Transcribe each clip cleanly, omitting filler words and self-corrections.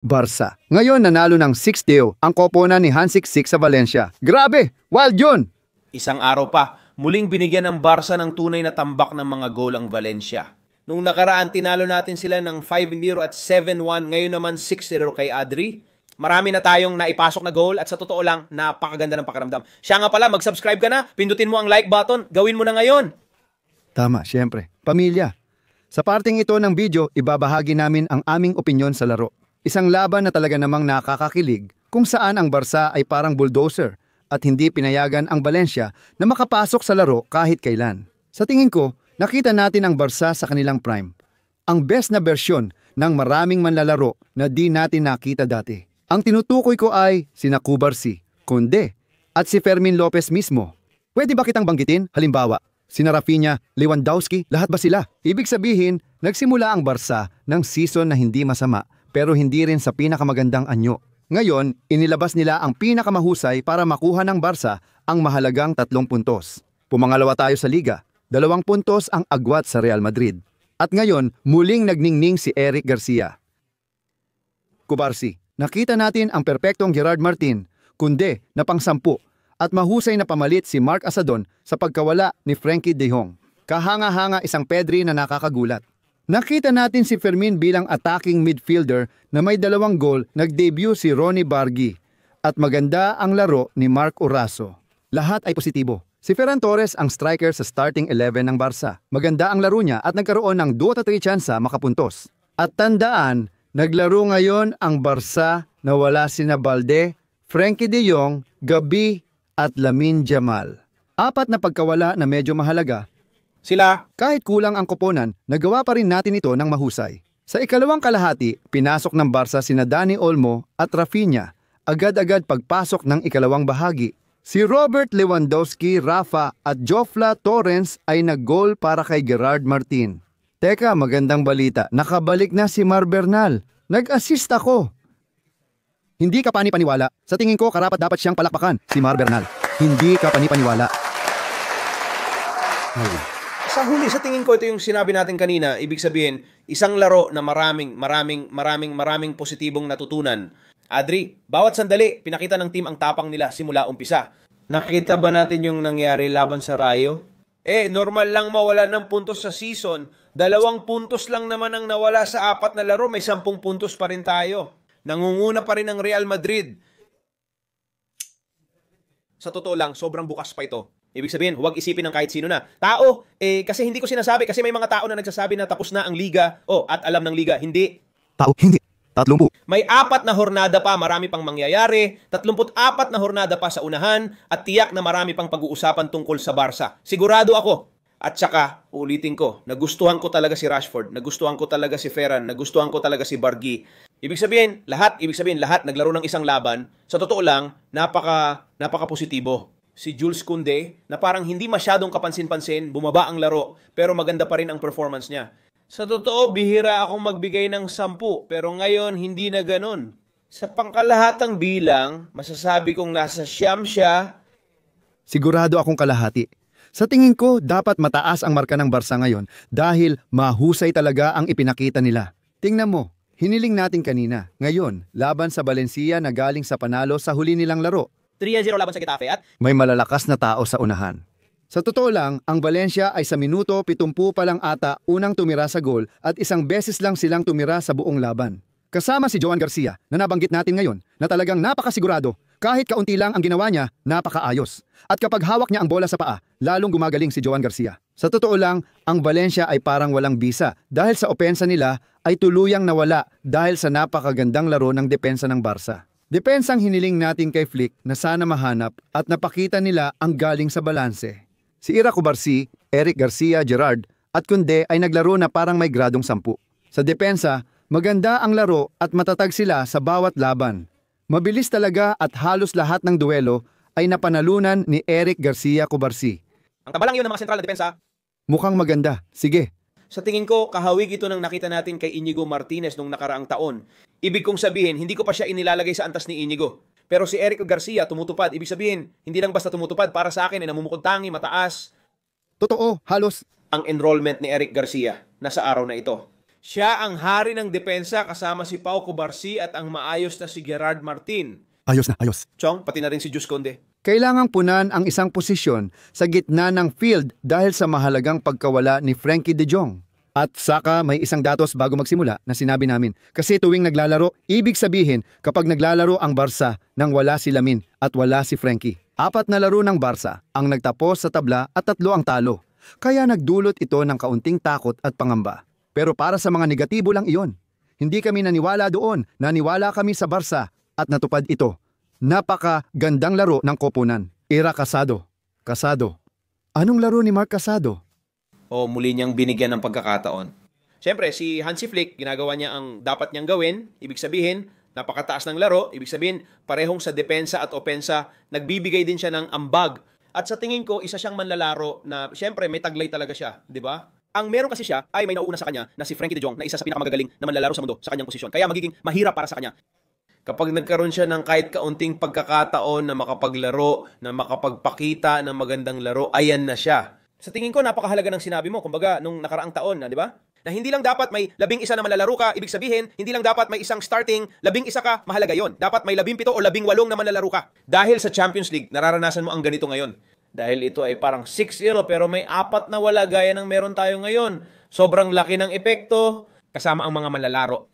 Barca. Ngayon nanalo ng 6-0 ang koponan ni Hansi Flick sa Valencia. Grabe! Wild yun! Isang araw pa, muling binigyan ng Barca ng tunay na tambak ng mga goal ang Valencia. Nung nakaraan, tinalo natin sila ng 5-0 at 7-1. Ngayon naman 6-0 kay Adri. Marami na tayong naipasok na goal at sa totoo lang, napakaganda ng pakiramdam. Siya nga pala, mag-subscribe ka na, pindutin mo ang like button, gawin mo na ngayon. Tama, syempre. Pamilya. Sa parting ito ng video, ibabahagi namin ang aming opinyon sa laro. Isang laban na talaga namang nakakakilig kung saan ang Barca ay parang bulldozer at hindi pinayagan ang Valencia na makapasok sa laro kahit kailan. Sa tingin ko, nakita natin ang Barca sa kanilang prime. Ang best na bersyon ng maraming manlalaro na di natin nakita dati. Ang tinutukoy ko ay sina Cubarsí, Koundé at si Fermín López mismo. Pwede ba kitang banggitin? Halimbawa, sina Rafinha, Lewandowski, lahat ba sila? Ibig sabihin, nagsimula ang Barca ng season na hindi masama pero hindi rin sa pinakamagandang anyo. Ngayon, inilabas nila ang pinakamahusay para makuha ng Barca ang mahalagang 3 puntos. Pumangalawa tayo sa liga, 2 puntos ang agwat sa Real Madrid. At ngayon, muling nagningning si Eric Garcia. Cubarsí, nakita natin ang perpektong Gerard Martin, Koundé na pang-10 at mahusay na pamalit si Marc Asadon sa pagkawala ni Frenkie de Jong. Kahanga-hanga isang Pedri na nakakagulat. Nakita natin si Fermín bilang attacking midfielder na may 2 goal, nag-debut si Ronnie Bargui at maganda ang laro ni Marc Uraso. Lahat ay positibo. Si Ferran Torres ang striker sa starting 11 ng Barca. Maganda ang laro niya at nagkaroon ng 2 o 3 tsansa makapuntos. At tandaan, naglaro ngayon ang Barca na wala sina Balde, Frenkie de Jong, Gabi at Lamine Yamal. 4 na pagkawala na medyo mahalaga. Sila, Kahit kulang ang koponan, nagawa pa rin natin ito ng mahusay. Sa ikalawang kalahati, pinasok ng Barca sina Dani Olmo at Rafinha, agad-agad pagpasok ng ikalawang bahagi. Si Robert Lewandowski, Rafa at Jofla Torrens ay nag-goal para kay Gerard Martin. Teka, magandang balita, nakabalik na si Mar Bernal. Nag-assist ako. Hindi ka panipaniwala. Sa tingin ko, karapat dapat siyang palakpakan, si Mar Bernal. Hindi ka panipaniwala. sa huli, sa tingin ko, ito yung sinabi natin kanina, ibig sabihin, isang laro na maraming positibong natutunan. Adri, bawat sandali, pinakita ng team ang tapang nila simula umpisa. Nakita ba natin yung nangyari laban sa Rayo? Normal lang mawala ng puntos sa season. 2 puntos lang naman ang nawala sa 4 na laro, may 10 puntos pa rin tayo. Nangunguna pa rin ang Real Madrid. Sa totoo lang, sobrang bukas pa ito. Ibig sabihin, huwag isipin ng kahit sino na. Tao, kasi hindi ko sinasabi, kasi may mga tao na nagsasabi na tapos na ang liga, at alam ng liga, hindi. Tao, hindi. 30. May 4 na hornada pa, marami pang mangyayari, 34 na hornada pa sa unahan, at tiyak na marami pang pag-uusapan tungkol sa Barca. Sigurado ako. At saka, ulitin ko, nagustuhan ko talaga si Rashford, nagustuhan ko talaga si Ferran, nagustuhan ko talaga si Bargui. Ibig sabihin, lahat naglaro ng isang laban. Sa totoo lang, napaka positibo. Si Jules Koundé, na parang hindi masyadong kapansin-pansin, bumaba ang laro, pero maganda pa rin ang performance niya. Sa totoo, bihira akong magbigay ng 10, pero ngayon hindi na ganun. Sa pangkalahatang bilang, masasabi kong nasa siyam siya. Sigurado akong kalahati. Sa tingin ko, dapat mataas ang marka ng Barca ngayon dahil mahusay talaga ang ipinakita nila. Tingnan mo, hiniling natin kanina. Ngayon, laban sa Valencia na galing sa panalo sa huli nilang laro. 3-0 laban sa Getafe at May malalakas na tao sa unahan. Sa totoo lang, ang Valencia ay sa minuto 70 pa lang ata unang tumira sa goal at isang beses lang silang tumira sa buong laban. Kasama si Joan Garcia na nabanggit natin ngayon na talagang napakasigurado. Kahit kaunti lang ang ginawa niya, napakaayos. At kapag hawak niya ang bola sa paa, lalong gumagaling si Joan Garcia. Sa totoo lang, ang Valencia ay parang walang bisa dahil sa opensa nila ay tuluyang nawala dahil sa napakagandang laro ng depensa ng Barca. Depensang hiniling natin kay Flick na sana mahanap at napakita nila ang galing sa balanse. Si Cubarsí, Eric Garcia, Gerard at Koundé ay naglaro na parang may gradong 10. Sa depensa, maganda ang laro at matatag sila sa bawat laban. Mabilis talaga at halos lahat ng duelo ay napanalunan ni Eric Garcia Cubarsí. ang tabalang yun ng mga sentral na depensa. Mukhang maganda. Sige. Sa tingin ko, kahawig ito nang nakita natin kay Inigo Martinez nung nakaraang taon. Ibig kong sabihin, hindi ko pa siya inilalagay sa antas ni Inigo. Pero si Eric Garcia tumutupad. Ibig sabihin, hindi lang basta tumutupad. Para sa akin, ay namumukod tangi, mataas. Totoo, halos. Ang enrollment ni Eric Garcia na sa araw na ito. Siya ang hari ng depensa kasama si Pau Cubarsí at ang maayos na si Gerard Martin. Ayos na, ayos. Chong, pati na rin si Jus Conde. Kailangang punan ang isang posisyon sa gitna ng field dahil sa mahalagang pagkawala ni Frankie de Jong. At saka may isang datos bago magsimula na sinabi namin. Kasi tuwing naglalaro, ibig sabihin kapag naglalaro ang Barca nang wala si Lamine at wala si Frankie. 4 na laro ng Barca ang nagtapos sa tabla at 3 ang talo. Kaya nagdulot ito ng kaunting takot at pangamba. Pero para sa mga negatibo lang iyon. Hindi kami naniwala doon, naniwala kami sa Barca at natupad ito. Napaka-gandang laro ng koponan. Era Casado. Casado. Anong laro ni Mark Casado? O muli niyang binigyan ng pagkakataon. Siyempre, si Hansi Flick, ginagawa niya ang dapat niyang gawin. Ibig sabihin, napakataas ng laro. Ibig sabihin, parehong sa depensa at opensa, nagbibigay din siya ng ambag. At sa tingin ko, isa siyang manlalaro na, siyempre, may taglay talaga siya. Di ba? Ang meron kasi siya ay may nauuna sa kanya na si Frankie de Jong na isa sa pinakamagagaling na manlalaro sa mundo sa kanyang posisyon. Kaya magiging mahirap para sa kanya. Kapag nagkaroon siya ng kahit kaunting pagkakataon na makapaglaro, na makapagpakita ng magandang laro, ayan na siya. Sa tingin ko, napakahalaga ng sinabi mo, kumbaga, nung nakaraang taon, di ba? Na hindi lang dapat may 11 na manlalaro ka, ibig sabihin, hindi lang dapat may isang starting, 11 ka, mahalaga yon. Dapat may 17 o 18 na manlalaro ka. Dahil sa Champions League, nararanasan mo ang ganito ngayon. Dahil ito ay parang 6-0 pero may 4 na wala gaya ng meron tayo ngayon. Sobrang laki ng epekto kasama ang mga manlalaro.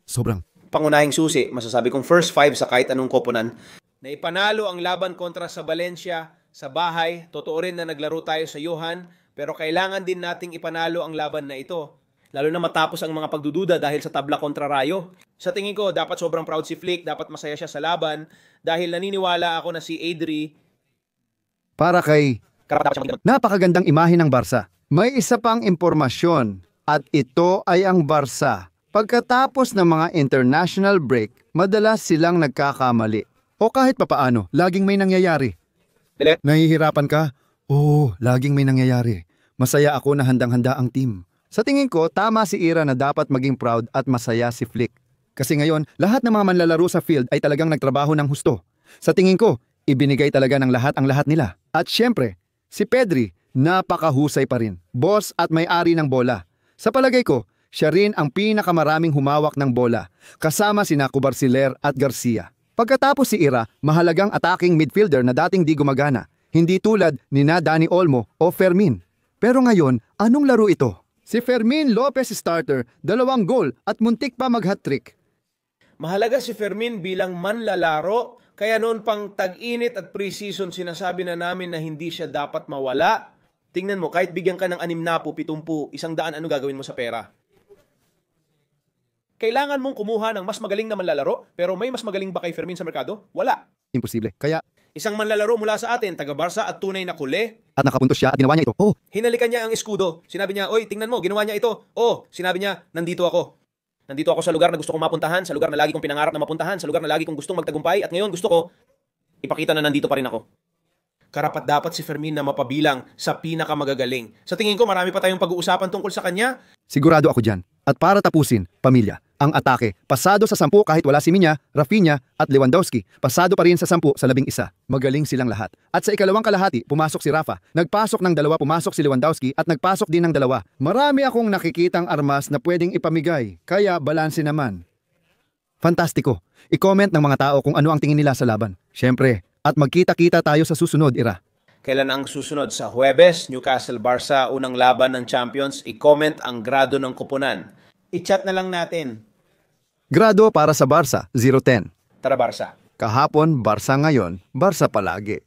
Sobrang. Pangunahing susi, masasabi kong first 5 sa kahit anong koponan. Na ipanalo ang laban kontra sa Valencia sa bahay. Totoo rin na naglaro tayo sa Johan pero kailangan din nating ipanalo ang laban na ito. Lalo na matapos ang mga pagdududa dahil sa tabla kontra Rayo. Sa tingin ko, dapat sobrang proud si Flick, dapat masaya siya sa laban dahil naniniwala ako na si Adri Para kay napakagandang imahe ng Barca. May isa pang impormasyon at ito ay ang Barca. Pagkatapos ng mga international break, madalas silang nagkakamali. O kahit papaano, laging may nangyayari. Nahihirapan ka? Oo, laging may nangyayari. Masaya ako na handang-handa ang team. Sa tingin ko, tama si Ira na dapat maging proud at masaya si Flick. Kasi ngayon, lahat ng mga manlalaro sa field ay talagang nagtrabaho ng husto. Sa tingin ko, ibinigay talaga ng lahat ang lahat nila. At syempre, si Pedri, napakahusay pa rin. Boss at may-ari ng bola. Sa palagay ko, siya rin ang pinakamaraming humawak ng bola, kasama sina Cubarsí at Garcia. Pagkatapos si Ira, mahalagang attacking midfielder na dating di gumagana, hindi tulad ni na Dani Olmo o Fermin. Pero ngayon, anong laro ito? Si Fermin Lopez starter, 2 goal at muntik pa mag-hat-trick. Mahalaga si Fermin bilang manlalaro, kaya noon pang tag-init at pre-season sinasabi na namin na hindi siya dapat mawala. Tingnan mo, kahit bigyan ka ng 60, 70, 100, ano gagawin mo sa pera? Kailangan mong kumuha ng mas magaling na manlalaro, pero may mas magaling ba kay Fermin sa merkado? Wala. Imposible. Kaya, Isang manlalaro mula sa atin, taga-Barca at tunay na kule. at nakapuntos siya at ginawa niya ito. Oh, Hinalikan niya ang eskudo. Sinabi niya, oy, tingnan mo, ginawa niya ito. Oh, sinabi niya, nandito ako. Nandito ako sa lugar na gusto kong mapuntahan, sa lugar na lagi kong pinangarap na mapuntahan, sa lugar na lagi kong gustong magtagumpay, at ngayon gusto ko ipakita na nandito pa rin ako. Karapat dapat si Fermin na mapabilang sa pinakamagagaling. Sa tingin ko, marami pa tayong pag-uusapan tungkol sa kanya. sigurado ako dyan. At para tapusin, pamilya, ang atake, pasado sa 10 kahit wala si Minya, Rafinha at Lewandowski. Pasado pa rin sa 10 sa 11. Magaling silang lahat. At sa ikalawang kalahati, pumasok si Rafa. Nagpasok ng 2, pumasok si Lewandowski at nagpasok din ng 2. Marami akong nakikitang armas na pwedeng ipamigay. Kaya balanse naman. Fantastiko. I-comment ng mga tao kung ano ang tingin nila sa laban. Siyempre, at magkita-kita tayo sa susunod, Ira. Kailan ang susunod? Sa Huwebes, Newcastle-Barca, unang laban ng Champions. I-comment ang grado ng kupunan. I-chat na lang natin. Grado para sa Barca, 0-10. Tara, Barca. Kahapon, Barca ngayon, Barca palagi.